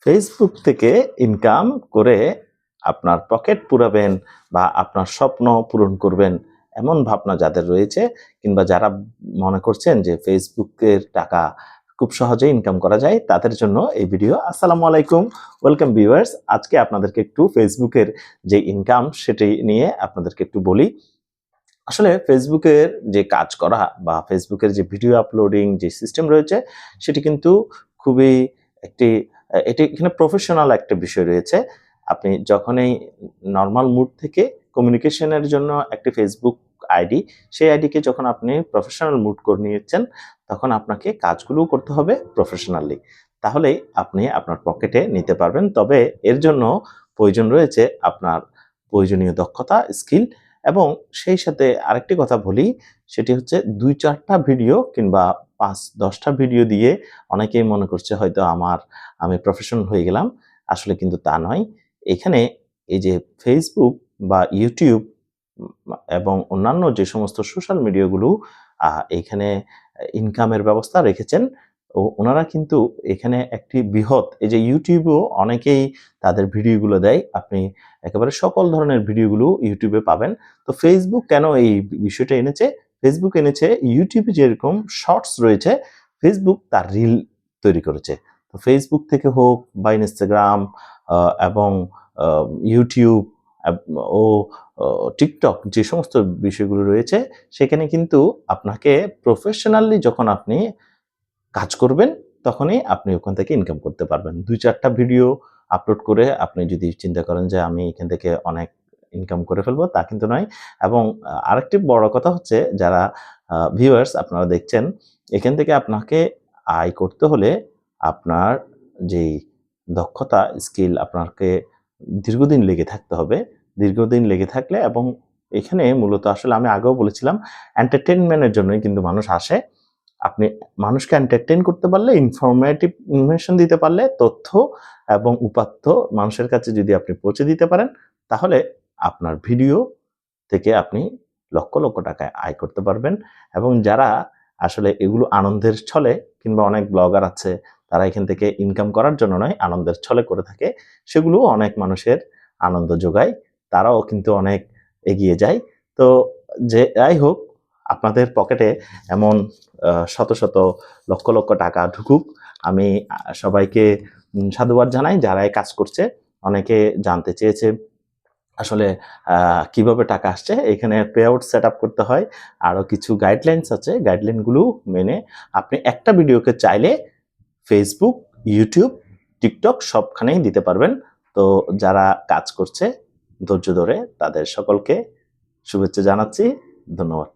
Facebook থেকে income করে আপনার পকেট পুরাবেন বা আপনার স্বপ্ন পূরণ করবেন এমন ভাবনা যাদের রয়েছে কিংবা যারা মনে করছেন যে ফেসবুকের টাকা খুব সহজে ইনকাম করা যায় তাদের জন্য এই ভিডিও। আসসালামু আলাইকুম, ওয়েলকাম ভিউয়ার্স। আজকে আপনাদেরকে একটু ফেসবুকের যে ইনকাম সেটি নিয়ে আপনাদেরকে একটু বলি। আসলে ফেসবুকের যে কাজ করা বা ফেসবুকের যে ভিডিও আপলোডিং যে সিস্টেম রয়েছে সেটি কিন্তু খুবই একটি এটি এখানে প্রফেশনাল একটা বিষয় রয়েছে। আপনি যখনই নরমাল মুড থেকে কমিউনিকেশনের জন্য একটি ফেসবুক আইডি, সেই আইডিকে যখন আপনি প্রফেশনাল মুড করে নিয়েছেন, তখন আপনাকে কাজগুলোও করতে হবে প্রফেশনালি। তাহলেই আপনি আপনার পকেটে নিতে পারবেন। তবে এর জন্য প্রয়োজন রয়েছে আপনার প্রয়োজনীয় দক্ষতা, স্কিল এবং সেই সাথে আরেকটি কথা বলি, সেটি হচ্ছে ২-৪ টা ভিডিও কিংবা ৫-১০ টা ভিডিও দিয়ে অনেকেই মনে করছে হয়তো আমি প্রফেশনাল হয়ে গেলাম। আসলে কিন্তু তা নয়। এখানে এই যে Facebook বা YouTube এবং অন্যান্য যে সমস্ত সোশ্যাল মিডিয়াগুলো এইখানে ইনকামের ব্যবস্থা রেখেছেন, ওনারা কিন্তু এখানে একটি বৃহৎ এই যে YouTube-এও অনেকেই তাদের ভিডিওগুলো দেয়। আপনি একেবারে সকল ধরনের ভিডিওগুলো YouTube-এ পাবেন। তো Facebook কেন এই বিষয়টা এনেছে? Facebook এনেছে YouTube-এ যেরকম শর্টস রয়েছে, Facebook তার রিল তৈরি করেছে। তো Facebook থেকে হোক বা Instagram এবং আ YouTube আব ও ও TikTok যে সমস্ত বিষয়গুলো রয়েছে, সেখানে কিন্তু আপনাকে প্রফেশনালি যখন আপনি কাজ করবেন, তখনই আপনি ওখান থেকে ইনকাম করতে পারবেন। ২-৪ টা ভিডিও আপলোড করে আপনি যদি চিন্তা করেন যে আমি এখান থেকে অনেক ইনকাম করে ফেলবো, তা কিন্তু নয়। এবং আরেকটি বড় কথা হচ্ছে যারা ভিউয়ার্স আপনারা দেখছেন, এখান থেকে আপনাকে আয় করতে হলে আপনার যেই দক্ষতা, স্কিল আপনাকে দীর্ঘদিন লেগে থাকতে হবে। দীর্ঘদিন লেগে থাকলে এবং এখানে মূলত আসলে আমি আগেও বলেছিলাম entertainment এর জন্যই কিন্তু মানুষ আসে। আপনি মানুষকে এন্টারটেইন করতে পারলে, ইনফরমেশন দিতে পারলে, তথ্য এবং উপাত্ত মানুষের কাছে যদি আপনি পৌঁছে দিতে পারেন, তাহলে আপনার ভিডিও থেকে আপনি লক্ষ টাকা আয় করতে পারবেন। এবং যারা আসলে এগুলো আনন্দের ছলে কিংবা অনেক ব্লগার আছে, তারা এখান থেকে ইনকাম করার জন্য নয়, আনন্দের ছলে করে থাকে। সেগুলোও অনেক মানুষের আনন্দ যোগায়। তারাও কিন্তু অনেক এগিয়ে যায়। তো যাই হোক, আপনাদের পকেটে এমন শত লক্ষ টাকা ঢুকুক। আমি সবাইকে সাধুবাদ জানাই যারা এই কাজ করছে। অনেকে জানতে চেয়েছে আসলে কিভাবে টাকা আসছে। এখানে পে আউট সেটআপ করতে হয়। আরো কিছু গাইডলাইনস আছে। গাইডলাইন গুলো মেনে আপনি একটা ভিডিওকে চাইলে Facebook, YouTube, TikTok সবখানেই দিতে পারবেন। তো যারা কাজ করছে ধৈর্য ধরে তাদের সকলকে শুভেচ্ছা জানাচ্ছি। ধন্যবাদ।